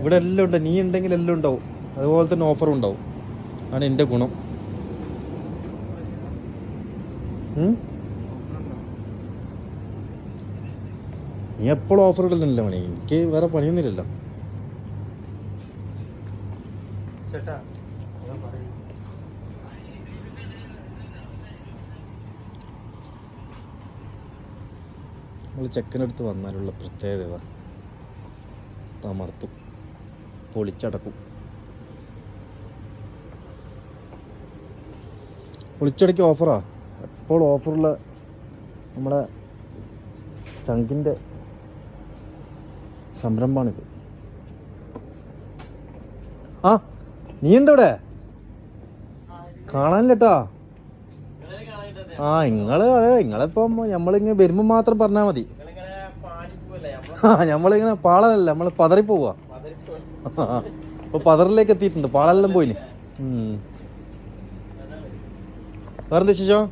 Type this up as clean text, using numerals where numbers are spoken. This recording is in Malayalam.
ഇവിടെ എല്ലാം ഉണ്ട്. നീ ഉണ്ടെങ്കിൽ എല്ലാം ഉണ്ടാവും. അതുപോലെ തന്നെ ഓഫറും ഉണ്ടാവും. ആണ് എൻ്റെ ഗുണം. നീ എപ്പോഴും ഓഫർ ഇടലല്ലോ മണി. എനിക്ക് വേറെ പണിയൊന്നുമില്ലല്ലോ. നമ്മൾ ചെക്കനടുത്ത് വന്നാലുള്ള പ്രത്യേകത തമർത്തും, പൊളിച്ചടക്കും. പൊളിച്ചടക്കി ഓഫറാ. എപ്പോഴും ഓഫറുള്ള നമ്മുടെ ചങ്കിൻ്റെ സംരംഭമാണിത്. ആ നീ ഉണ്ട് ഇവിടെ? കാണാനില്ലട്ടാ. ആ അതെ നിങ്ങളിപ്പം നമ്മളിങ്ങനെ വരുമ്പോൾ മാത്രം പറഞ്ഞാൽ മതി. ആ നമ്മളിങ്ങനെ പാളല്ല, നമ്മൾ പതറിപ്പോവാ. അപ്പോൾ പതറിലേക്ക് എത്തിയിട്ടുണ്ട്. പാളെല്ലാം പോയിന്. വേറെന്താ ശേഷം?